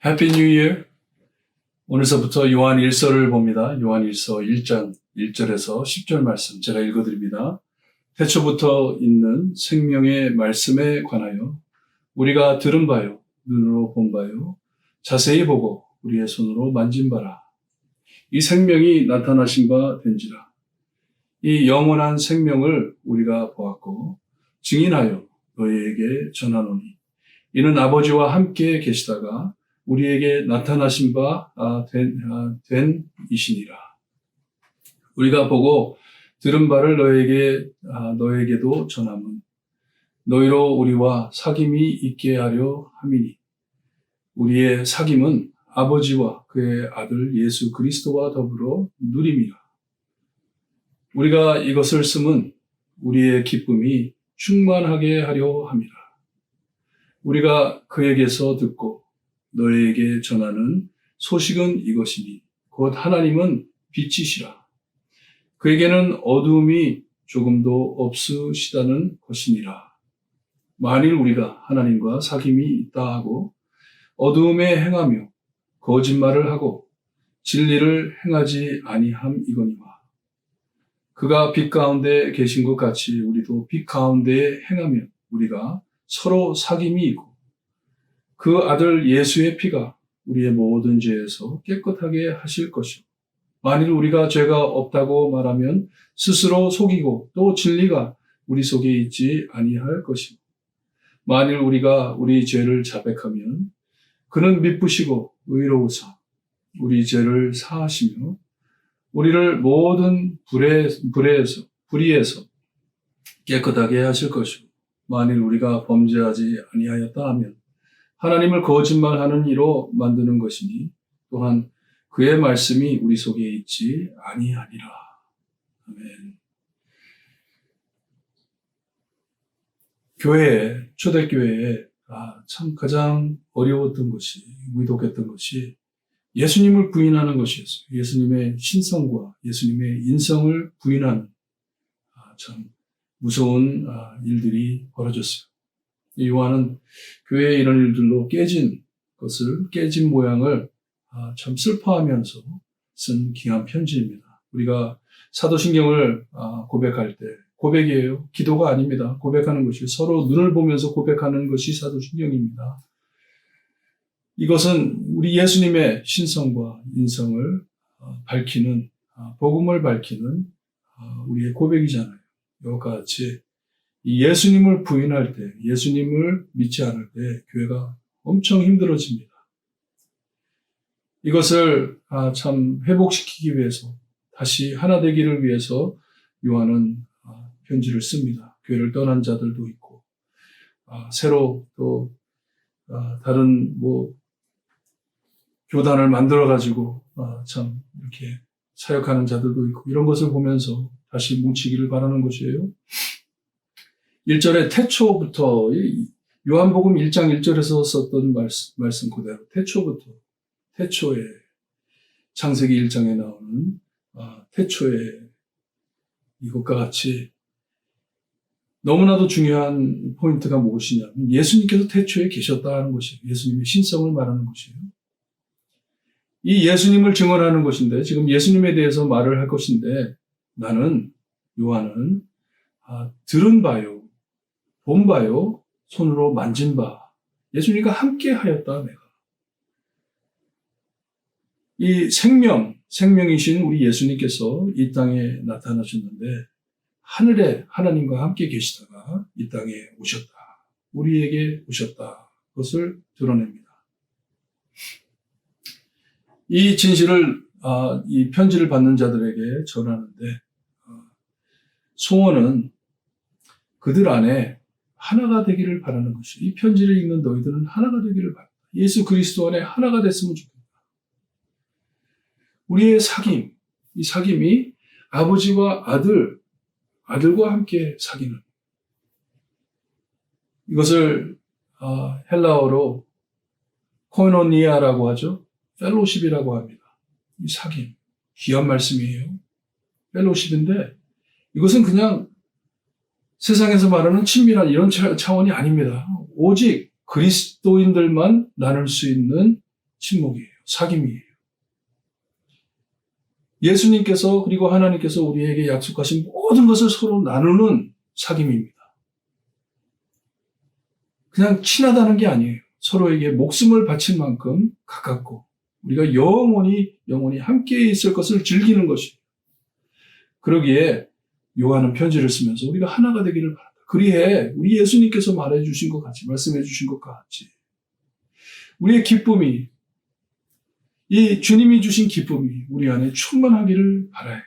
해피 뉴 이어. 오늘서부터 요한 1서를 봅니다. 요한 1서 1장 1절에서 10절 말씀 제가 읽어드립니다. 태초부터 있는 생명의 말씀에 관하여 우리가 들은 바요, 눈으로 본 바요, 자세히 보고 우리의 손으로 만진 바라. 이 생명이 나타나신 바 된지라. 이 영원한 생명을 우리가 보았고 증인하여 너희에게 전하노니 이는 아버지와 함께 계시다가 우리에게 나타나신 바 된 이시니라. 우리가 보고 들은 바를 너에게도 전함은 너희로 우리와 사귐이 있게 하려 함이니 우리의 사귐은 아버지와 그의 아들 예수 그리스도와 더불어 누림이라. 우리가 이것을 쓰면 우리의 기쁨이 충만하게 하려 함이라. 우리가 그에게서 듣고 너희에게 전하는 소식은 이것이니 곧 하나님은 빛이시라. 그에게는 어두움이 조금도 없으시다는 것이니라. 만일 우리가 하나님과 사귐이 있다 하고 어두움에 행하며 거짓말을 하고 진리를 행하지 아니함이거니와 그가 빛 가운데 계신 것 같이 우리도 빛 가운데에 행하며 우리가 서로 사귐이 있고 그 아들 예수의 피가 우리의 모든 죄에서 깨끗하게 하실 것이요. 만일 우리가 죄가 없다고 말하면 스스로 속이고 또 진리가 우리 속에 있지 아니할 것이요. 만일 우리가 우리 죄를 자백하면 그는 미쁘시고 의로우사 우리 죄를 사하시며 우리를 모든 불의에서 깨끗하게 하실 것이요. 만일 우리가 범죄하지 아니하였다 하면 하나님을 거짓말하는 이로 만드는 것이니 또한 그의 말씀이 우리 속에 있지 아니하니라. 아멘. 초대교회에 참 가장 어려웠던 것이, 위독했던 것이 예수님을 부인하는 것이었어요. 예수님의 신성과 예수님의 인성을 부인하는 참 무서운 일들이 벌어졌어요. 요한은 교회의 이런 일들로 깨진 모양을 참 슬퍼하면서 쓴 귀한 편지입니다. 우리가 사도신경을 고백할 때, 고백이에요. 기도가 아닙니다. 고백하는 것이 서로 눈을 보면서 고백하는 것이 사도신경입니다. 이것은 우리 예수님의 신성과 인성을 밝히는, 복음을 밝히는 우리의 고백이잖아요. 이와 같이 예수님을 부인할 때, 예수님을 믿지 않을 때 교회가 엄청 힘들어집니다. 이것을 참 회복시키기 위해서, 다시 하나 되기를 위해서 요한은 편지를 씁니다. 교회를 떠난 자들도 있고, 새로 또 다른 교단을 만들어가지고 참 이렇게 사역하는 자들도 있고, 이런 것을 보면서 다시 뭉치기를 바라는 것이에요. 1절에 태초부터, 요한복음 1장 1절에서 썼던 말씀 그대로 태초에 창세기 1장에 나오는 태초에 이것과 같이 너무나도 중요한 포인트가 무엇이냐면 예수님께서 태초에 계셨다는 것이에요. 예수님의 신성을 말하는 것이에요. 이 예수님을 증언하는 것인데 지금 예수님에 대해서 말을 할 것인데 요한은 들은 바요, 본 바요, 손으로 만진 바, 예수님과 함께 하였다 내가. 이 생명이신 우리 예수님께서 이 땅에 나타나셨는데 하늘에 하나님과 함께 계시다가 이 땅에 오셨다. 우리에게 오셨다. 그것을 드러냅니다. 이 진실을 이 편지를 받는 자들에게 전하는데 소원은 그들 안에 하나가 되기를 바라는 것이에요. 이 편지를 읽는 너희들은 하나가 되기를 바란다. 예수 그리스도 안에 하나가 됐으면 좋겠다. 우리의 사귐, 이 사귐이 아버지와 아들과 함께 사귀는 이것을 헬라어로 코이노니아라고 하죠. 펠로십이라고 합니다. 이 사귐, 귀한 말씀이에요. 펠로십인데 이것은 그냥 세상에서 말하는 친밀한 이런 차원이 아닙니다. 오직 그리스도인들만 나눌 수 있는 침묵이에요. 사귐이에요. 예수님께서 그리고 하나님께서 우리에게 약속하신 모든 것을 서로 나누는 사귐입니다. 그냥 친하다는 게 아니에요. 서로에게 목숨을 바칠 만큼 가깝고 우리가 영원히 함께 있을 것을 즐기는 것이에요. 그러기에 요한은 편지를 쓰면서 우리가 하나가 되기를 바란다. 그리해 우리 예수님께서 말해 주신 것 같이, 말씀해 주신 것 같이 우리의 기쁨이, 이 주님이 주신 기쁨이 우리 안에 충만하기를 바라요.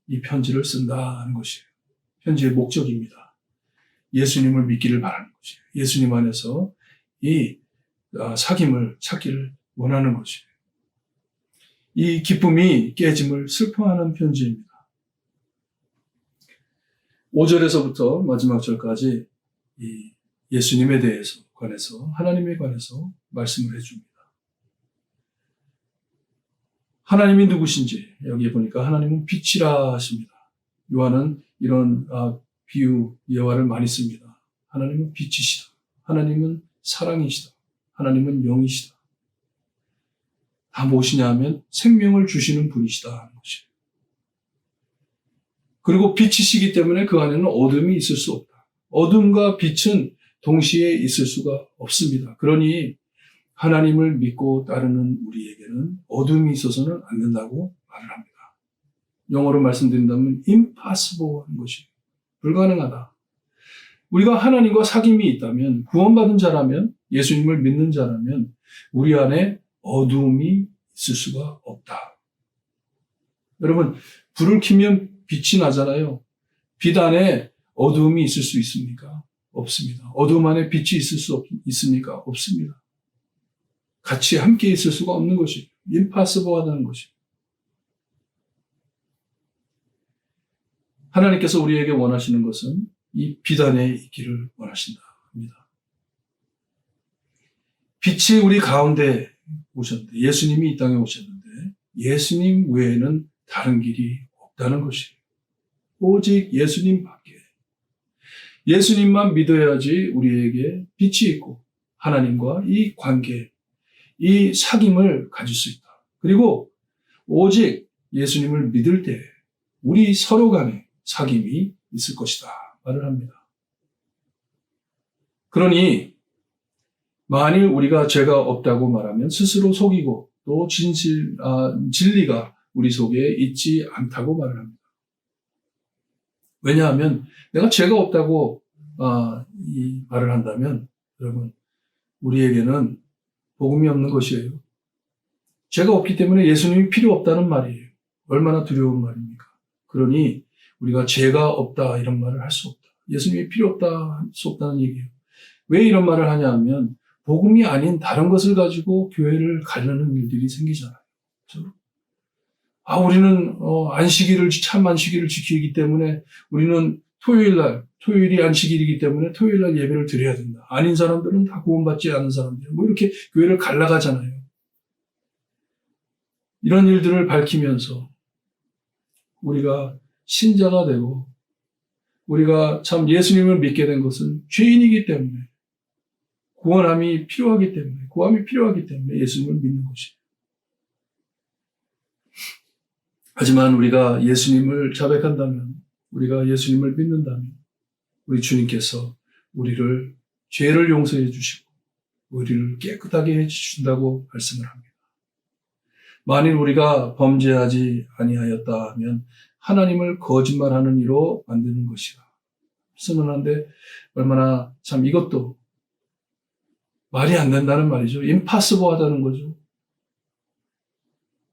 이 편지를 쓴다는 것이에요. 편지의 목적입니다. 예수님을 믿기를 바라는 것이에요. 예수님 안에서 이 사귐을 찾기를 원하는 것이에요. 이 기쁨이 깨짐을 슬퍼하는 편지입니다. 5절에서부터 마지막 절까지 이 예수님에 대해서 관해서, 하나님에 관해서 말씀을 해줍니다. 하나님이 누구신지 여기 보니까 하나님은 빛이라 하십니다. 요한은 이런 비유, 예화를 많이 씁니다. 하나님은 빛이시다. 하나님은 사랑이시다. 하나님은 영이시다. 다 무엇이냐 하면 생명을 주시는 분이시다 하는 것이에요. 그리고 빛이시기 때문에 그 안에는 어둠이 있을 수 없다. 어둠과 빛은 동시에 있을 수가 없습니다. 그러니 하나님을 믿고 따르는 우리에게는 어둠이 있어서는 안 된다고 말을 합니다. 영어로 말씀드린다면 impossible 하는 것이 불가능하다. 우리가 하나님과 사귐이 있다면, 구원받은 자라면, 예수님을 믿는 자라면 우리 안에 어두움이 있을 수가 없다. 여러분, 불을 켜면 빛이 나잖아요. 빛 안에 어두움이 있을 수 있습니까? 없습니다. 어두움 안에 빛이 있을 수 있습니까? 없습니다. 같이 함께 있을 수가 없는 것이 impossible 하다는 것이. 하나님께서 우리에게 원하시는 것은 이 빛 안에 있기를 원하신다 합니다. 빛이 우리 가운데 오셨는데, 예수님이 이 땅에 오셨는데 예수님 외에는 다른 길이 없다는 것이에요. 오직 예수님밖에. 예수님만 믿어야지 우리에게 빛이 있고 하나님과 이 관계, 이 사귐을 가질 수 있다. 그리고 오직 예수님을 믿을 때 우리 서로 간에 사귐이 있을 것이다 말을 합니다. 그러니 만일 우리가 죄가 없다고 말하면 스스로 속이고 또 진리가 우리 속에 있지 않다고 말을 합니다. 왜냐하면 내가 죄가 없다고 이 말을 한다면 여러분, 우리에게는 복음이 없는 것이에요. 죄가 없기 때문에 예수님이 필요 없다는 말이에요. 얼마나 두려운 말입니까? 그러니 우리가 죄가 없다 이런 말을 할 수 없다. 예수님이 필요 없다 할 수 없다는 얘기예요. 왜 이런 말을 하냐 하면 복음이 아닌 다른 것을 가지고 교회를 가르는 일들이 생기잖아요. 그렇죠? 우리는 참 안식일을 지키기 때문에 우리는 토요일이 안식일이기 때문에 토요일날 예배를 드려야 된다. 아닌 사람들은 다 구원받지 않은 사람들. 이렇게 교회를 갈라가잖아요. 이런 일들을 밝히면서 우리가 신자가 되고 우리가 참 예수님을 믿게 된 것은 죄인이기 때문에 구원이 필요하기 때문에 예수님을 믿는 것이에요. 하지만 우리가 예수님을 자백한다면, 우리가 예수님을 믿는다면 우리 주님께서 우리를 죄를 용서해 주시고 우리를 깨끗하게 해주신다고 말씀을 합니다. 만일 우리가 범죄하지 아니하였다 하면 하나님을 거짓말하는 이로 만드는 것이라. 선언한데 얼마나 참 이것도 말이 안 된다는 말이죠. impossible 하다는 거죠.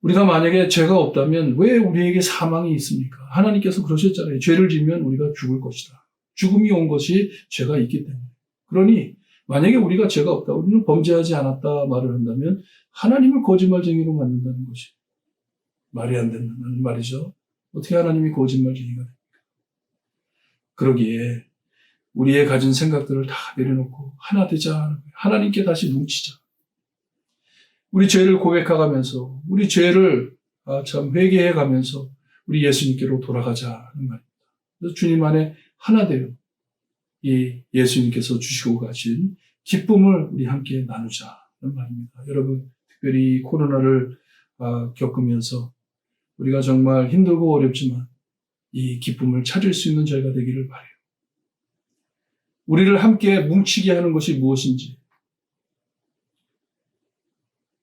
우리가 만약에 죄가 없다면 왜 우리에게 사망이 있습니까? 하나님께서 그러셨잖아요. 죄를 지면 우리가 죽을 것이다. 죽음이 온 것이 죄가 있기 때문에. 그러니 만약에 우리가 죄가 없다, 우리는 범죄하지 않았다 말을 한다면 하나님을 거짓말쟁이로 만든다는 것이 말이 안 된다는 말이죠. 어떻게 하나님이 거짓말쟁이가 됩니까? 그러기에 우리의 가진 생각들을 다 내려놓고 하나 되자, 하나님께 다시 뭉치자. 우리 죄를 고백해가면서 우리 죄를 참 회개해가면서 우리 예수님께로 돌아가자는 말입니다. 그래서 주님 안에 하나 되어 이 예수님께서 주시고 가신 기쁨을 우리 함께 나누자는 말입니다. 여러분, 특별히 이 코로나를 겪으면서 우리가 정말 힘들고 어렵지만 이 기쁨을 찾을 수 있는 저희가 되기를 바라요. 우리를 함께 뭉치게 하는 것이 무엇인지,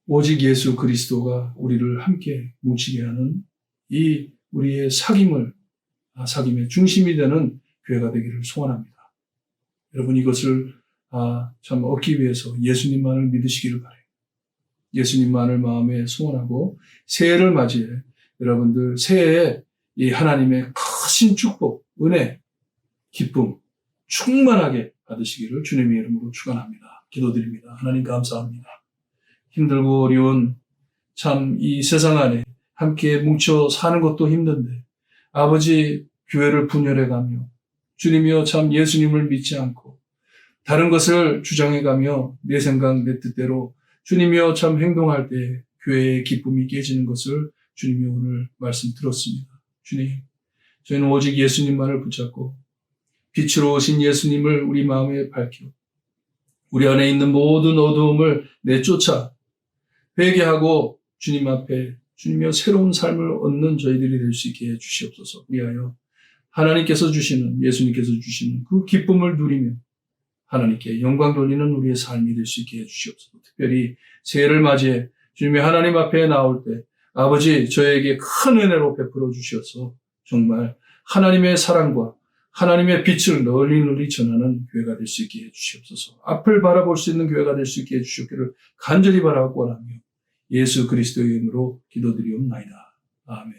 오직 예수 그리스도가 우리를 함께 뭉치게 하는 이 우리의 사귐의 중심이 되는 교회가 되기를 소원합니다. 여러분, 이것을 참 얻기 위해서 예수님만을 믿으시기를 바라요. 예수님만을 마음에 소원하고 새해를 맞이해 여러분들 새해에 이 하나님의 크신 축복, 은혜, 기쁨 충만하게 받으시기를 주님의 이름으로 축원합니다. 기도드립니다. 하나님 감사합니다. 힘들고 어려운 참 이 세상 안에 함께 뭉쳐 사는 것도 힘든데 아버지 교회를 분열해가며 주님이여 참 예수님을 믿지 않고 다른 것을 주장해가며 내 생각 내 뜻대로 주님이여 참 행동할 때 교회의 기쁨이 깨지는 것을 주님이 오늘 말씀 들었습니다. 주님, 저희는 오직 예수님만을 붙잡고 빛으로 오신 예수님을 우리 마음에 밝혀 우리 안에 있는 모든 어두움을 내쫓아 회개하고 주님 앞에 주님이여 새로운 삶을 얻는 저희들이 될 수 있게 해주시옵소서. 위하여 하나님께서 주시는, 예수님께서 주시는 그 기쁨을 누리며 하나님께 영광 돌리는 우리의 삶이 될 수 있게 해주시옵소서. 특별히 새해를 맞이해 주님의 하나님 앞에 나올 때 아버지 저에게 큰 은혜로 베풀어 주셔서 정말 하나님의 사랑과 하나님의 빛을 널리 전하는 교회가 될 수 있게 해주시옵소서. 앞을 바라볼 수 있는 교회가 될 수 있게 해주시옵기를 간절히 바라고 원하며 예수 그리스도의 이름으로 기도드리옵나이다. 아멘.